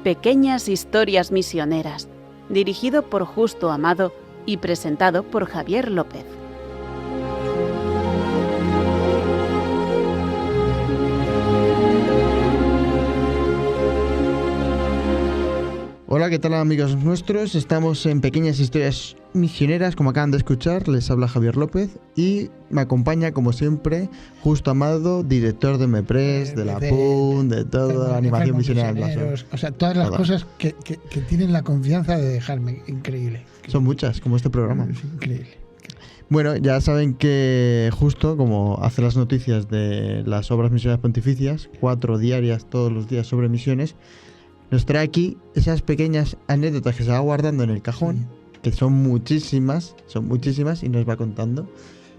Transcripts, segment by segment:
Pequeñas historias misioneras, dirigido por Justo Amado y presentado por Javier López. Hola, ¿qué tal amigos nuestros? Estamos en Pequeñas Historias Misioneras, como acaban de escuchar, les habla Javier López y me acompaña como siempre Justo Amado, director de MEPRES, de la PUN, de toda la animación misionera. O sea, todas las cosas que tienen la confianza de dejarme, increíble. Son muchas, como este programa. Es increíble. Bueno, ya saben que Justo, como hace las noticias de las obras misioneras pontificias, 4 diarias todos los días sobre misiones, nos trae aquí esas pequeñas anécdotas que se va guardando en el cajón, que son muchísimas y nos va contando.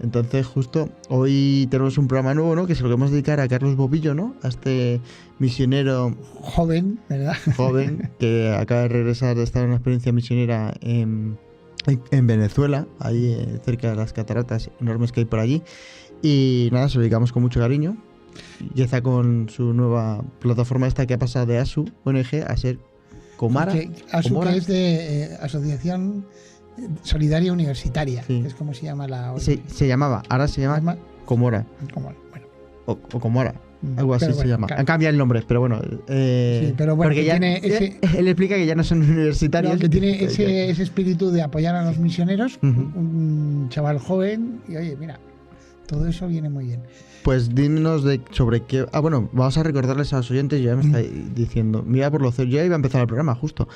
Entonces, Justo, hoy tenemos un programa nuevo, ¿no? Que se lo queremos dedicar a Carlos Bobillo, ¿no? A este misionero joven, ¿verdad? Joven, que acaba de regresar de estar en una experiencia misionera en Venezuela, ahí cerca de las cataratas enormes que hay por allí. Y nada, se lo dedicamos con mucho cariño. Y está con su nueva plataforma esta que ha pasado de ASU ONG a ser Comara. ASU, que es de Asociación Solidaria Universitaria, sí. Que es como se llama la ONG. Se llamaba, ahora se llama Comora. Bueno. O Comora, algo así se llama. Claro. Han cambiado el nombre, pero bueno. Sí, pero bueno, porque ya tiene él explica que ya no son universitarios. No, que tiene ese espíritu de apoyar a los misioneros, un chaval joven, y oye, mira, todo eso viene muy bien. Pues dinos sobre qué... bueno, vamos a recordarles a los oyentes, ya me está diciendo, mira por lo cero, yo ya iba a empezar el programa justo,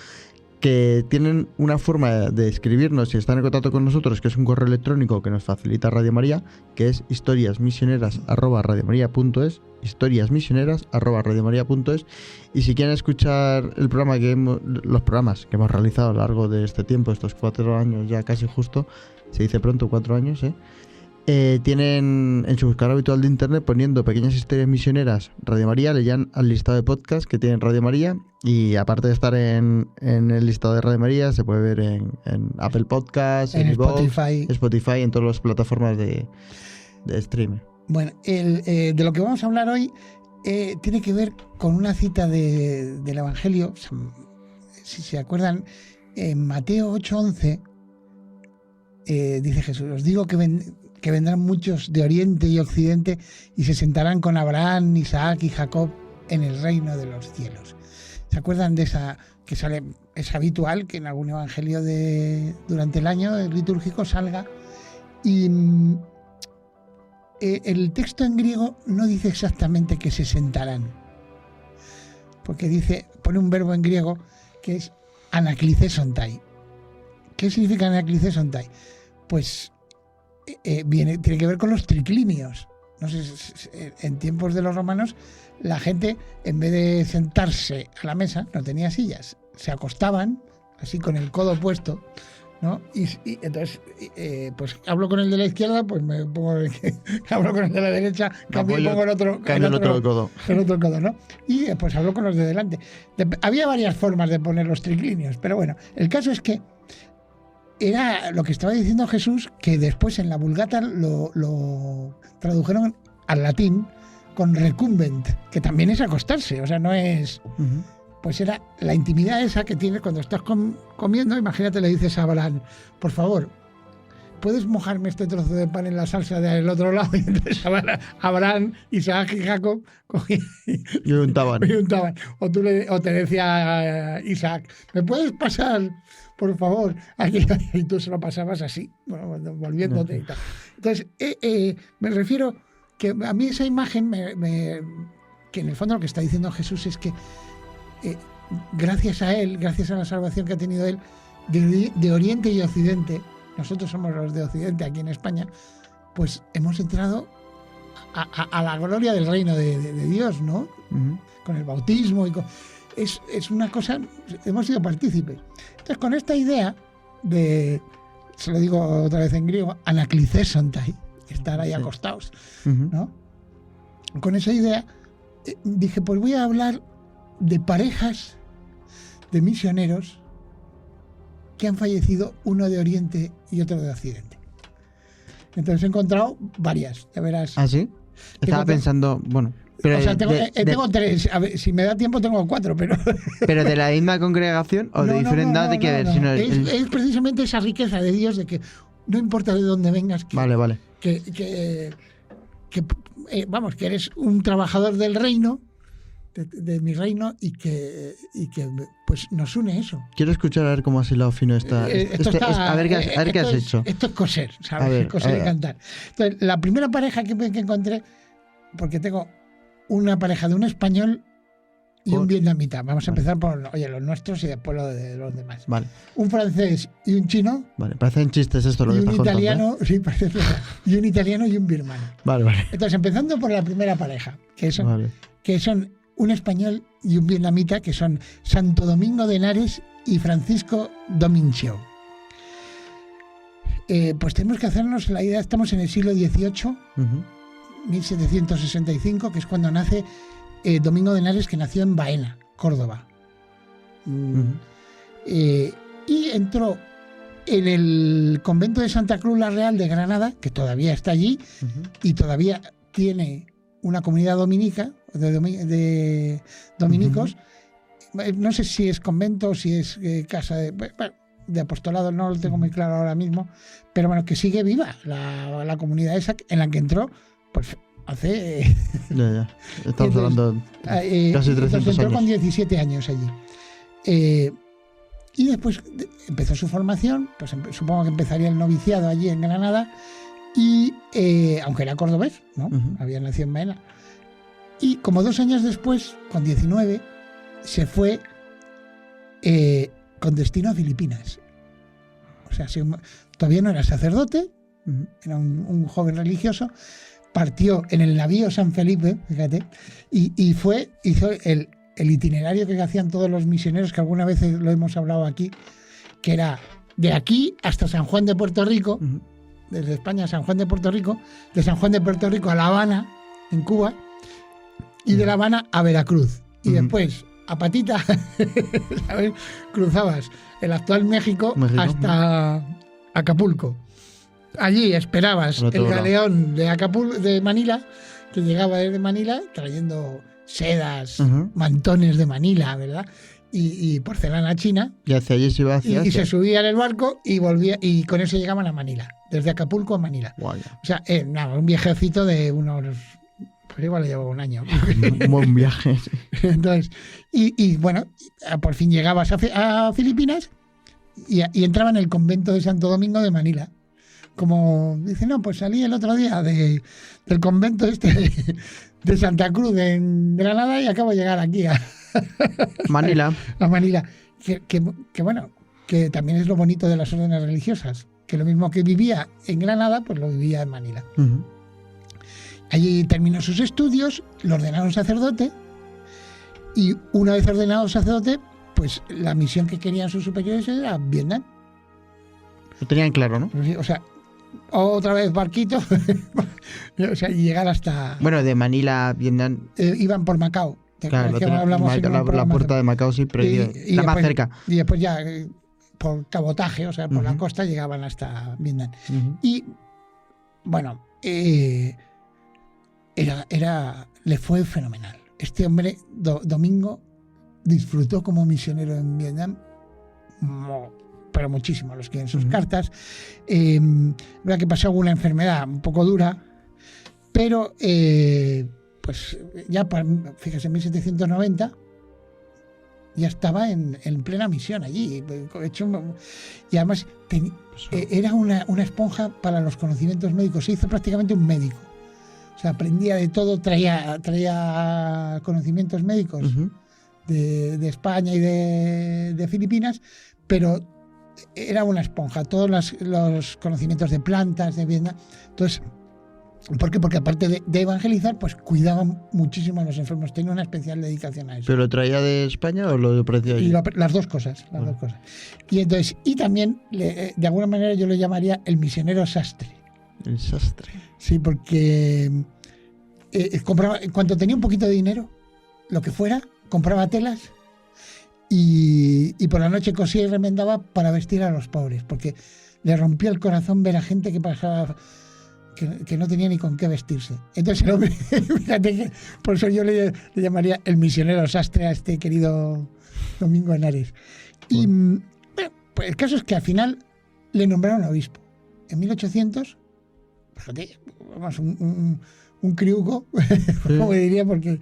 que tienen una forma de escribirnos y estar en contacto con nosotros, que es un correo electrónico que nos facilita Radio María, que es historiasmisioneras@radiomaria.es, historiasmisioneras@radiomaria.es, y si quieren escuchar el programa los programas que hemos realizado a lo largo de este tiempo, estos 4 años ya casi justo, se dice pronto 4 años, tienen en su buscador habitual de internet poniendo Pequeñas Historias Misioneras Radio María, le llaman al listado de podcast que tienen Radio María, y aparte de estar en el listado de Radio María se puede ver en Apple Podcasts, en Spotify, en todas las plataformas de streaming. Bueno, de lo que vamos a hablar hoy tiene que ver con una cita del Evangelio. Si se acuerdan, en Mateo 8:11 dice Jesús: os digo que vendrán muchos de Oriente y Occidente y se sentarán con Abraham, Isaac y Jacob en el reino de los cielos. ¿Se acuerdan de esa que sale? Es habitual que en algún evangelio durante el año litúrgico salga, y el texto en griego no dice exactamente que se sentarán, porque pone un verbo en griego que es anaklizesontai. ¿Qué significa anaklizesontai? Pues tiene que ver con los triclinios. No sé, en tiempos de los romanos la gente, en vez de sentarse a la mesa, no tenía sillas, se acostaban así con el codo puesto, ¿no? Y entonces, pues hablo con el de la izquierda, pues me pongo hablo con el de la derecha, pongo el otro codo, ¿no? Y pues hablo con los de delante. Había varias formas de poner los triclinios, pero bueno, el caso es que era lo que estaba diciendo Jesús, que después en la Vulgata lo tradujeron al latín con recumbent, que también es acostarse, o sea, no es... Pues era la intimidad esa que tienes cuando estás comiendo. Imagínate, le dices a Abraham: por favor, ¿puedes mojarme este trozo de pan en la salsa del otro lado? Y entonces Abraham, Isaac y Jacob cogían y untaban. O te decía Isaac: ¿me puedes pasar, por favor? Y tú se lo pasabas así, volviéndote y tal. Entonces, me refiero que a mí esa imagen, que en el fondo lo que está diciendo Jesús es que gracias a él, gracias a la salvación que ha tenido él, de Oriente y Occidente, nosotros somos los de Occidente aquí en España, pues hemos entrado a la gloria del reino de Dios, ¿no? Con el bautismo es una cosa, hemos sido partícipes. Entonces, con esta idea se lo digo otra vez en griego, anaklizesontai, estar ahí acostados, ¿no? Con esa idea dije, pues voy a hablar de parejas de misioneros que han fallecido, uno de Oriente y otro de Occidente. Entonces he encontrado varias, ya verás. ¿Ah, sí? Estaba pensando, bueno, Pero o sea, de- tengo 3. A ver, si me da tiempo tengo 4, pero... ¿Pero de la misma congregación o de diferente? Nada de que ver, sino Es precisamente esa riqueza de Dios, de que no importa de dónde vengas, que, Vale. vamos, que eres un trabajador del reino, de mi reino, y que pues nos une eso. Quiero escuchar a ver cómo has hilado fino esta... a ver qué has hecho. Esto es coser, ¿sabes? A ver, coser y cantar. Entonces, la primera pareja que encontré, porque tengo una pareja de un español y un vietnamita. Vamos a empezar por los nuestros y después lo de los demás. Vale. Un francés y un chino. Vale, parecen chistes esto lo y que un estás contando, italiano, sí, parece verdad. Y un italiano y un birmano. Vale. Entonces, empezando por la primera pareja, que son Vale. un español y un vietnamita, que son Santo Domingo de Henares y Francisco Domincio. Pues tenemos que hacernos la idea, estamos en el siglo XVIII, 1765, que es cuando nace Domingo de Henares, que nació en Baena, Córdoba. Y entró en el convento de Santa Cruz la Real de Granada, que todavía está allí, y todavía tiene una comunidad dominica, de dominicos. No sé si es convento o si es casa de apostolado, no lo tengo muy claro ahora mismo, pero bueno, que sigue viva la comunidad esa en la que entró, pues hace... Ya. Estamos hablando casi 300 entró años. con 17 años allí. Y después empezó su formación, pues supongo que empezaría el noviciado allí en Granada, y aunque era cordobés, ¿no? Había nacido en Baena. Y como 2 años después, con 19, se fue con destino a Filipinas. O sea, todavía no era sacerdote, era un joven religioso, partió en el navío San Felipe, fíjate, y hizo el itinerario que hacían todos los misioneros, que alguna vez lo hemos hablado aquí, que era de aquí hasta San Juan de Puerto Rico, desde España a San Juan de Puerto Rico, de San Juan de Puerto Rico a La Habana, en Cuba, y de La Habana a Veracruz. Y después, a patita, ¿sabes? Cruzabas el actual México hasta Acapulco. Allí esperabas el galeón de Manila, que llegaba desde Manila trayendo sedas, mantones de Manila, ¿verdad? Y porcelana china. Y hacia allí se iba y se subía en el barco y volvía, y con eso llegaban a Manila, desde Acapulco a Manila. Guay. O sea, un viajecito de unos... Pues igual le llevaba un año. Un buen viaje. Entonces, y bueno, por fin llegabas a Filipinas y entraba en el convento de Santo Domingo de Manila. Como dice, no, pues salí el otro día del convento de Santa Cruz en Granada y acabo de llegar aquí a Manila. A Manila. Que bueno, que también es lo bonito de las órdenes religiosas, que lo mismo que vivía en Granada, pues lo vivía en Manila. Allí terminó sus estudios, lo ordenaron sacerdote, y una vez ordenado sacerdote, pues la misión que querían sus superiores era Vietnam. Lo tenían claro, ¿no? O sea, otra vez barquito, o sea, y llegar hasta... Bueno, de Manila a Vietnam... iban por Macao. Claro, la puerta de Macao sí, pero la más cerca. Y después ya por cabotaje, o sea, por la costa, llegaban hasta Vietnam. Y, bueno... le fue fenomenal. Este hombre, Domingo, disfrutó como misionero en Vietnam, pero muchísimo, los que en sus cartas. Verdad que pasó alguna enfermedad un poco dura, pero pues ya, fíjese, en 1790 ya estaba en plena misión allí. Y además era una esponja para los conocimientos médicos. Se hizo prácticamente un médico. O sea, aprendía de todo, traía conocimientos médicos de España y de Filipinas, pero era una esponja. Todos los conocimientos de plantas, de Vietnam. Entonces, ¿por qué? Porque aparte de evangelizar, pues cuidaban muchísimo a los enfermos. Tenía una especial dedicación a eso. ¿Pero lo traía de España o lo traía allí? Las dos cosas. Y entonces, y también, de alguna manera, yo lo llamaría el misionero sastre. El sastre. Sí, porque compraba, en cuanto tenía un poquito de dinero, lo que fuera, compraba telas y por la noche cosía y remendaba para vestir a los pobres, porque le rompía el corazón ver a gente que pasaba que no tenía ni con qué vestirse. Entonces el hombre, fíjate que por eso yo le llamaría el misionero sastre a este querido Domingo Henares. Y bueno, pues el caso es que al final le nombraron obispo. En 1800, fíjate, vamos, un criuco, como diría, porque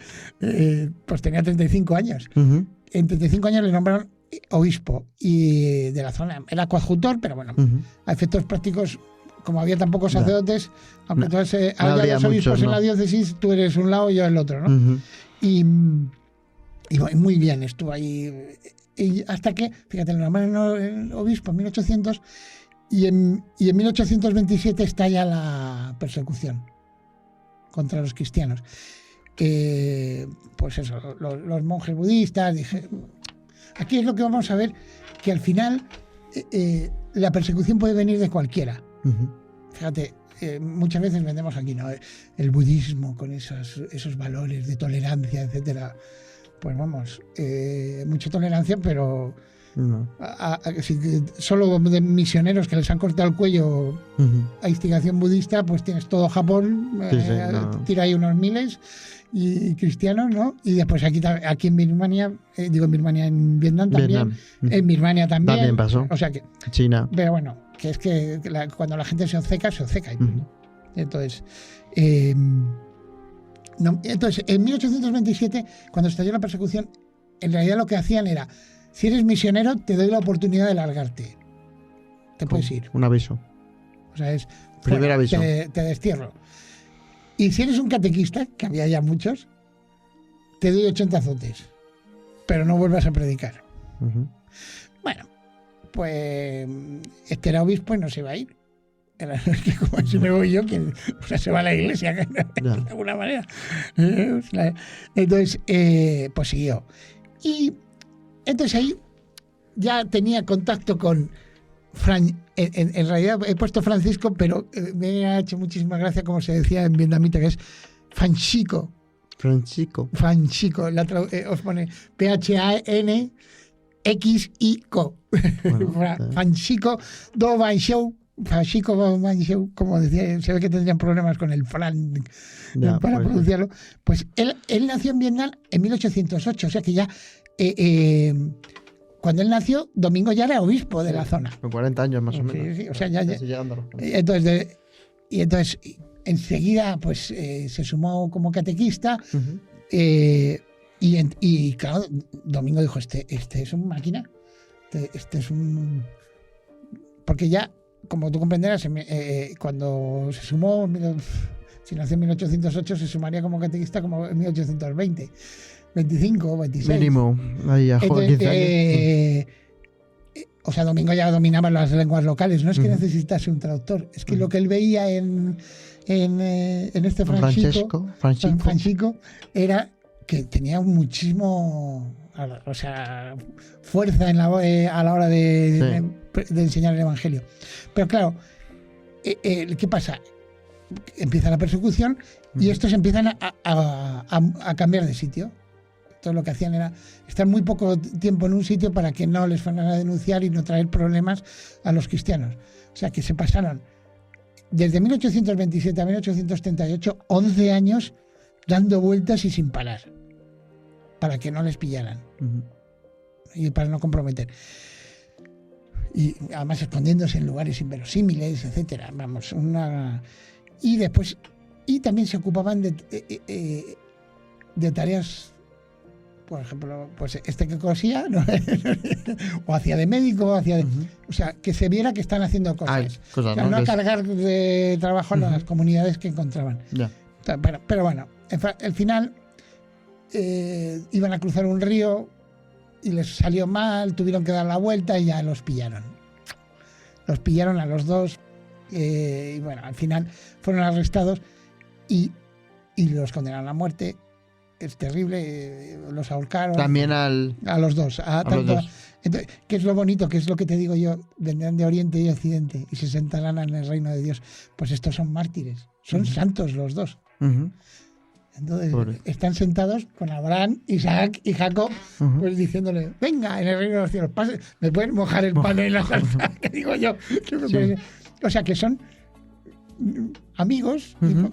pues tenía 35 años. Ujú. En 35 años le nombraron obispo y de la zona. Era coadjutor, pero bueno, Ujú. a efectos prácticos, como había tan pocos sacerdotes, aunque No. entonces No había habría dos obispos muchos, en ¿no? la diócesis, tú eres un lado y yo el otro, ¿no? Ujú. Y bueno, muy bien, estuvo ahí. Y hasta que, fíjate, le nombraron obispo en 1800 y en 1827 estalla la persecución contra los cristianos. Pues eso, los monjes budistas, dije, aquí es lo que vamos a ver, que al final la persecución puede venir de cualquiera. Ujú. Fíjate, muchas veces vendemos aquí, ¿no? El budismo con esos valores de tolerancia, etcétera. Pues vamos, mucha tolerancia, pero No. solo de misioneros que les han cortado el cuello Ujú. a instigación budista, pues tienes todo Japón, Sí, sí, no. tira ahí unos miles y cristianos, ¿no? Y después aquí en Birmania, en Vietnam también, Vietnam. Ujú. en Birmania también. También pasó. O sea que, China. pero bueno, que es que cuando la gente se obceca. Ujú. Entonces, entonces, en 1827, cuando estalló la persecución, en realidad lo que hacían era, si eres misionero, te doy la oportunidad de largarte. Te puedes ir. Un aviso. O sea, es... Primer fuera, aviso. Te destierro. Y si eres un catequista, que había ya muchos, te doy 80 azotes. Pero no vuelvas a predicar. Ujú. Bueno, pues este era obispo y no se va a ir. Era que como si me voy yo, que o sea, se va a la iglesia de alguna manera. Entonces, pues siguió. Y entonces ahí ya tenía contacto con en realidad he puesto Francisco, pero me ha hecho muchísima gracia como se decía en vietnamita, que es Francisco. Francisco. Os pone Phanxico. Bueno, Francisco Do Van Show. Francisco Do Van Show, como decía, se ve que tendrían problemas con el Fran ya, para pues, pronunciarlo. Pues él nació en Vietnam en 1808, o sea que ya cuando él nació, Domingo ya era obispo de la zona. con 40 años más o Sí, menos. sí, o sea, ya- Casi llegando a los 40. Entonces, enseguida pues se sumó como catequista. Ujú. Y claro, Domingo dijo, este es un máquina, este es un... Porque ya, como tú comprenderás, cuando se sumó, si nació en 1808, se sumaría como catequista como en 1820, 25, 26. Mínimo. Ahí a Entonces, 15 años. o sea, Domingo ya dominaba las lenguas locales, no es que Ujú. necesitase un traductor, es que Ujú. lo que él veía en este Francisco Francisco. era que tenía muchísimo, o sea, fuerza a la hora de enseñar el Evangelio. Pero claro, ¿qué pasa? Empieza la persecución y Ujú. estos empiezan a cambiar de sitio. Entonces lo que hacían era estar muy poco tiempo en un sitio para que no les fueran a denunciar y no traer problemas a los cristianos. O sea que se pasaron desde 1827 a 1838 11 años dando vueltas y sin parar para que no les pillaran Ujú. y para no comprometer. Y además escondiéndose en lugares inverosímiles, etcétera. Vamos, y después también se ocupaban de tareas, por ejemplo, pues que cosía, ¿no? O hacía de médico, Ujú. o sea, que se viera que están haciendo cosas. Cosas, O sea, ¿no? no Que es- cargar de trabajo a las Ujú. comunidades que encontraban. Ya. Pero bueno, al final iban a cruzar un río y les salió mal, tuvieron que dar la vuelta y ya los pillaron. Los pillaron a los dos y bueno, al final fueron arrestados y los condenaron a muerte. Es terrible, los ahorcaron. También al. A los dos. A los Tanto, dos. entonces, ¿qué es lo bonito? ¿Qué es lo que te digo yo? Vendrán de Oriente y Occidente y se sentarán en el reino de Dios. Pues estos son mártires, son Ujú. santos los dos. Ujú. Entonces Pobre. están sentados con Abraham, Isaac y Jacob, Ujú. pues diciéndole, venga, en el reino de los cielos, ¿me pueden mojar el pan en la salsa? Que digo yo. Sí. O sea, que son amigos, Ujú.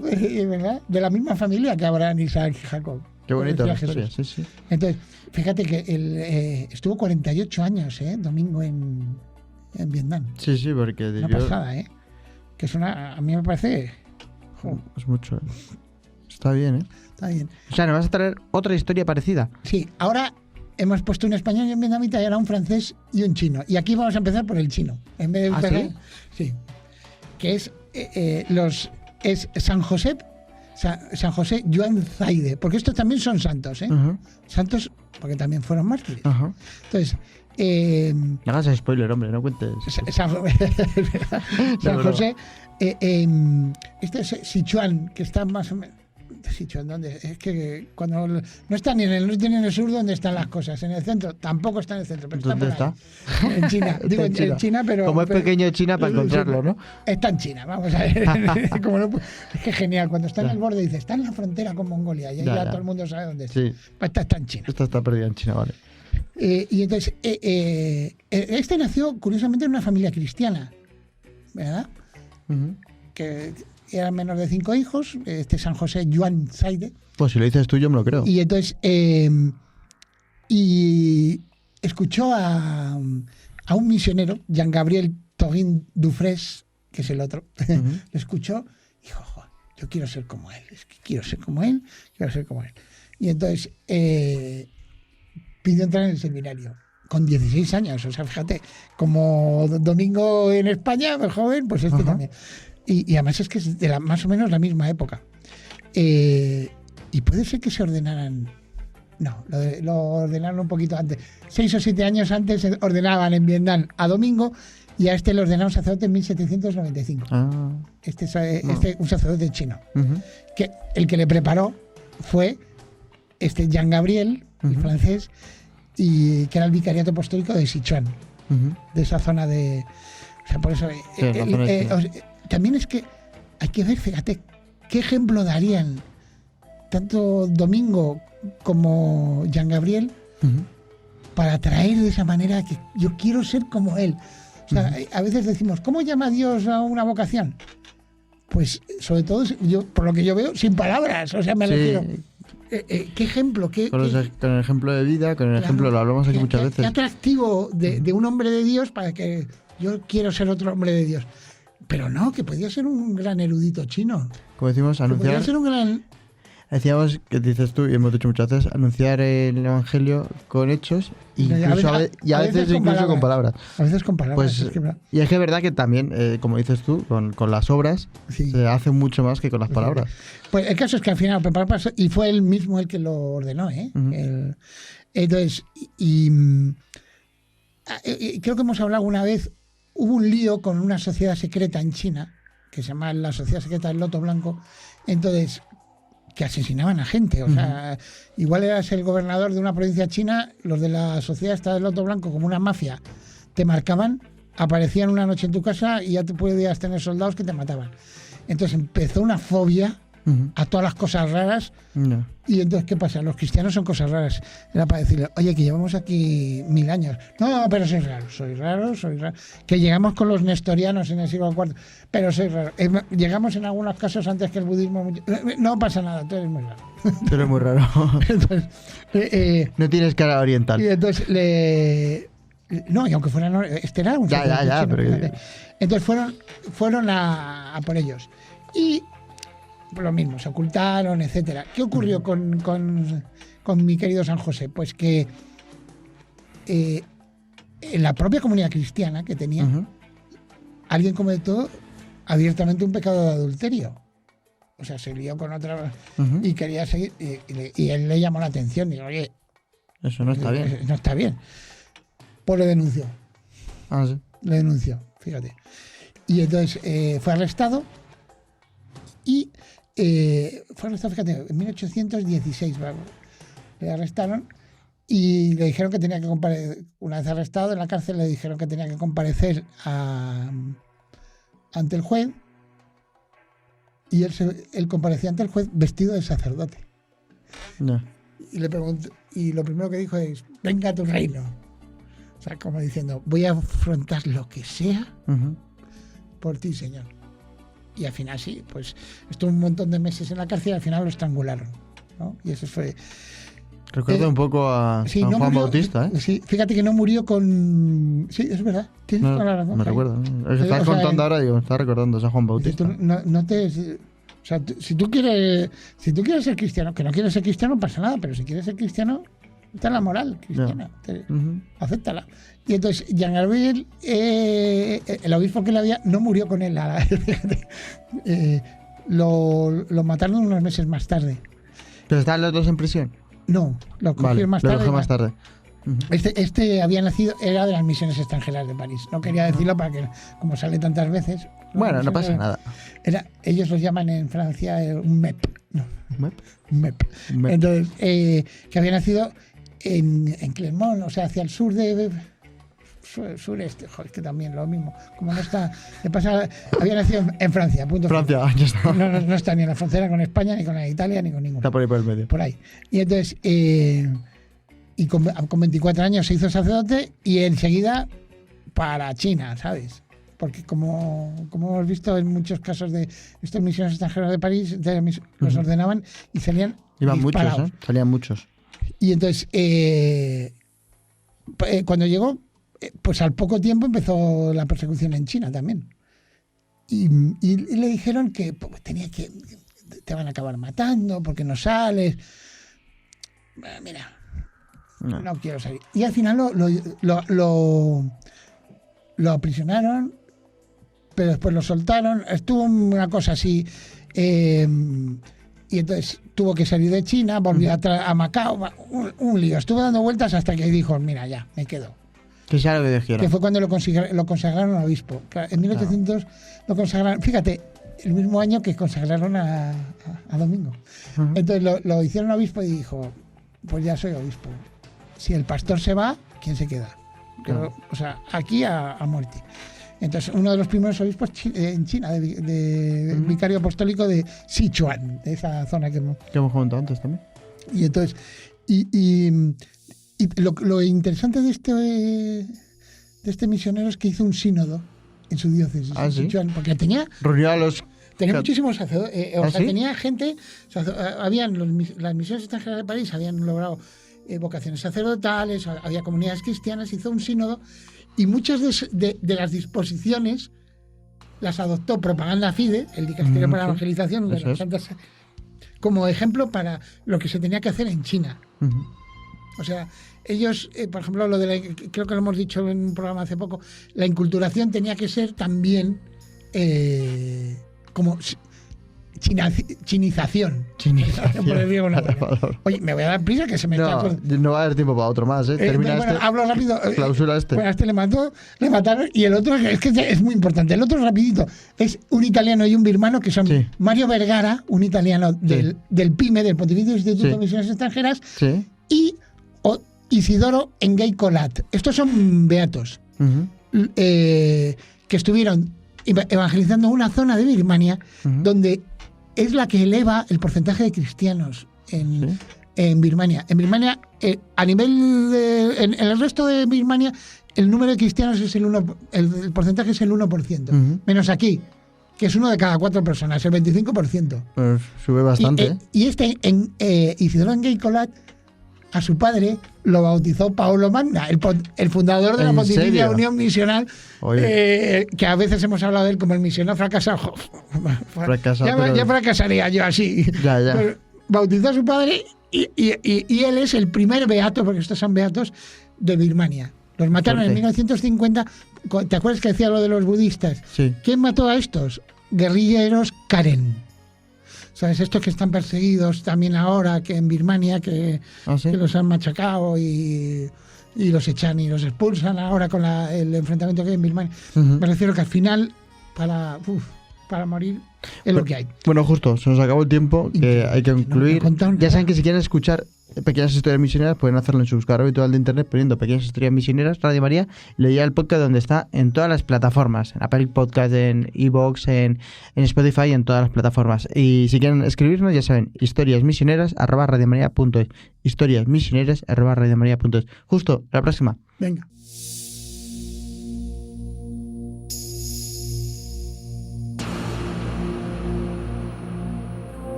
¿verdad? De la misma familia que Abraham, Isaac y Jacob. Qué bonita la Decía historia, Jesús. sí, sí. Entonces, fíjate que él estuvo 48 años, Domingo en Vietnam. Sí, sí, porque Una debió... pasada, que es a mí me parece... jo, Es mucho. Está bien, ¿eh? está bien. O sea, ¿nos vas a traer otra historia parecida? Sí, ahora hemos puesto un español y un vietnamita y ahora un francés y un chino. Y aquí vamos a empezar por el chino. En vez de ¿Ah, empezar, sí? Que es es San José, San José Yuan Zaide, porque estos también son santos, Ajá, santos porque también fueron mártires. ajá. Entonces, No hagas spoiler, hombre, no cuentes. San No. José, este es Sichuan, que está más o menos. Sichuan, ¿dónde? Es que cuando no está ni en el norte ni en el sur, ¿dónde están las cosas? En el centro, tampoco está en el centro, pero ¿Dónde está está? por ahí. En China, digo Está en China, pero. Como es pero- pequeño China para encontrarlo, ¿no? Está en China, vamos a ver. Como es que genial, cuando está en el borde dice, está en la frontera con Mongolia, y ahí ya todo el mundo sabe dónde está. Sí, Pues está en China. esta está perdida en China, vale. Y entonces, este nació curiosamente en una familia cristiana, ¿verdad? Ujú. Que era menor de 5 hijos, este San José Yuan Zaide. Pues si lo dices tú, yo me lo creo. Y entonces, y escuchó a un misionero, Jean-Gabriel Torin Dufresne, que es el otro, Ujú. lo escuchó y dijo, "Jo, yo quiero ser como él, es que quiero ser como él, quiero ser como él". Y entonces pidió entrar en el seminario con 16 años, o sea, fíjate, como Domingo en España, el joven, pues este Ajá. también. Y además es que es de más o menos la misma época. Y puede ser que se ordenaran. No, lo ordenaron un poquito antes. 6 o 7 años antes se ordenaban en Vietnam a Domingo y a este lo ordenaron sacerdote en 1795. Ah, Un sacerdote chino. ujú. Que el que le preparó fue Jean Gabriel, el Ujú. francés, y que era el vicariato apostólico de Sichuan, Ujú. de esa zona de. O sea, por eso. Sí, la zona de China. También es que hay que ver, fíjate, qué ejemplo darían tanto Domingo como Jean Gabriel Ujú. para atraer de esa manera que yo quiero ser como él. O sea, a veces decimos, ¿cómo llama Dios a una vocación? Pues sobre todo, yo por lo que yo veo, sin palabras. O sea, me Sí, refiero. ¿Qué ejemplo? con el ejemplo de vida, con el Claro. ejemplo, lo hablamos aquí Qué- muchas qué- veces. Qué atractivo de un hombre de Dios para que yo quiero ser otro hombre de Dios. Pero no, que podía ser un gran erudito chino. Como decimos, Que podía anunciar, ser un gran. decíamos, que dices tú y hemos dicho muchas veces, anunciar el evangelio con hechos Y a incluso veces- y a veces incluso con palabras. A veces con palabras. Pues, es que, y es que es verdad que también, como dices tú, con las obras sí. se hace mucho más que con las palabras. Pues el caso es que al final y fue él mismo el que lo ordenó, ¿eh? Ujú. Entonces, creo que hemos hablado una vez, hubo un lío con una sociedad secreta en China, que se llama la Sociedad Secreta del Loto Blanco, entonces, que asesinaban a gente, o sea, igual eras el gobernador de una provincia china, los de la Sociedad esta del Loto Blanco, como una mafia, te marcaban, aparecían una noche en tu casa y ya te podías tener soldados que te mataban. Entonces empezó una fobia Ujú. a todas las cosas raras. No. Y entonces, ¿qué pasa? Los cristianos son cosas raras. Era para decirle, oye, que llevamos aquí 1000 años. No, pero soy raro. Que llegamos con los nestorianos en el siglo IV, pero soy raro. Llegamos en algunos casos antes que el budismo. No pasa nada, tú eres muy raro. Pero es muy raro. Entonces, No tienes cara oriental. y entonces no, y aunque fueran. Este era un Ya, sacerdote ya, chino, pero- fíjate. Entonces fueron a por ellos. Y lo mismo, se ocultaron, etcétera. ¿Qué ocurrió con mi querido San José? Pues que en la propia comunidad cristiana que tenía, Ujú. alguien cometió abiertamente un pecado de adulterio. O sea, se lió con otra Ujú. y quería seguir. Y él le llamó la atención. Digo, oye, Eso no está bien. no está bien. Pues lo denunció. Ah, sí. Lo denunció, fíjate. Y entonces fue arrestado y fíjate, en 1816 le arrestaron y le dijeron que tenía que comparecer. Una vez arrestado en la cárcel le dijeron que tenía que comparecer ante el juez y él comparecía ante el juez vestido de sacerdote. No. Y le preguntó, y lo primero que dijo es, venga a tu reino. O sea, como diciendo, voy a afrontar lo que sea Ujú. por ti, Señor. y al final sí, pues estuvo un montón de meses en la cárcel y al final lo estrangularon, ¿no? Y eso fue... Recuerda un poco a sí, San no Juan murió, Bautista, ¿eh? Sí, fíjate que no murió con... Sí, es verdad, tienes No, toda la razón. me Jaime. recuerdo. Es que estás O sea, contando ahora, digo, me estás recordando a San Juan Dices, Bautista. tú no te... O sea, si tú quieres ser cristiano, que no quieres ser cristiano, no pasa nada, pero si quieres ser cristiano, está en la moral cristiana, acéptala. Y entonces, Jean Gabriel, el obispo que le había, no murió con él, lo mataron unos meses más tarde. ¿Pero estaban los dos en prisión? No, lo cogieron Vale, más lo tarde. cogió más tarde. Este había nacido, era de las misiones extranjeras de París. No quería decirlo para que, como sale tantas veces... Bueno, no pasa nada. Ellos los llaman en Francia un MEP. No, ¿MEP? MEP. MEP. Entonces, que había nacido en Clermont, o sea, hacia el sur de... sureste, joder, que también lo mismo. Como no está... había nacido en Francia, punto. Francia, ya está. No está ni en la frontera con España, ni con Italia, ni con ninguno. Está por ahí por el medio. Por ahí. Y entonces... y con 24 años se hizo sacerdote y enseguida para China, ¿sabes? Porque como hemos visto en muchos casos de estas misiones extranjeras de París, los ordenaban y salían Iban disparados. muchos, ¿eh? Salían muchos. Y entonces, cuando llegó, pues al poco tiempo empezó la persecución en China también. Y le dijeron que pues, te van a acabar matando porque no sales. Mira, no quiero salir. Y al final lo aprisionaron, pero después lo soltaron. Estuvo una cosa así. Y entonces tuvo que salir de China, volvió a Macao. Un lío. Estuvo dando vueltas hasta que dijo, mira, ya, me quedo. Que sea lo que Dios quiera. Que fue cuando lo consagraron obispo. Claro, en 1800 lo consagraron. Fíjate, el mismo año que consagraron a Domingo. Entonces lo hicieron obispo y dijo, pues ya soy obispo. Si el pastor se va, ¿quién se queda? O sea, aquí a muerte. Entonces, uno de los primeros obispos en China, de vicario apostólico de Sichuan, de esa zona que hemos comentado antes también. Y entonces, lo interesante de este misionero es que hizo un sínodo en su diócesis, en Sichuan, porque reunió a los... Tenía muchísimos sacerdotes, ¿sí? tenía gente, las misiones extranjeras de París habían logrado vocaciones sacerdotales, había comunidades cristianas, hizo un sínodo y muchas de las disposiciones las adoptó Propaganda Fide, el dicasterio para la evangelización de las santas, como ejemplo para lo que se tenía que hacer en China. O sea, ellos, por ejemplo, creo que lo hemos dicho en un programa hace poco, la inculturación tenía que ser también como chinización. Oye, me voy a dar prisa que se me está... No va a haber tiempo para otro más, ¿eh? Termina bueno, hablo rápido. Clausura este. Bueno, le mataron y el otro, es que es muy importante. El otro rapidito, es un italiano y un birmano que son Mario Vergara, un italiano del PIME, del Pontificio Instituto de Misiones Extranjeras, y Isidoro Engay Colat. Estos son beatos que estuvieron evangelizando una zona de Birmania donde es la que eleva el porcentaje de cristianos en Birmania. En Birmania, a nivel en el resto de Birmania, el número de cristianos es el porcentaje es el 1%, menos aquí, que es 1 de cada 4 personas, el 25%. Pues sube bastante. Y Isidoro Engay Colat, a su padre lo bautizó Paolo Magna, el fundador de la Pontificia Unión Misional, que a veces hemos hablado de él como el misionero fracasado. Ya fracasaría yo así. Ya. Bautizó a su padre y él es el primer beato, porque estos son beatos, de Birmania. Los mataron en 1950. ¿Te acuerdas que decía lo de los budistas? Sí. ¿Quién mató a estos? Guerrilleros Karen. ¿Sabes? Estos que están perseguidos también ahora, que en Birmania, que los han machacado y los echan y los expulsan ahora con el enfrentamiento que hay en Birmania. Me refiero que al final, para morir, es lo que hay. Bueno, justo, se nos acabó el tiempo, que hay que concluir. Ya saben que si quieren escuchar Pequeñas Historias Misioneras, pueden hacerlo en su buscador habitual de internet poniendo Pequeñas Historias Misioneras, Radio María, y le llega el podcast donde está en todas las plataformas, en Apple Podcast, en iVoox, en Spotify, en todas las plataformas. Y si quieren escribirnos, ya saben, historiasmisioneras@radiomaria.es, historiasmisioneras@radiomaria.es. Justo, la próxima. Venga.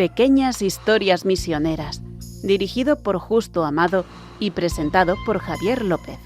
Pequeñas historias misioneras, dirigido por Justo Amado y presentado por Javier López.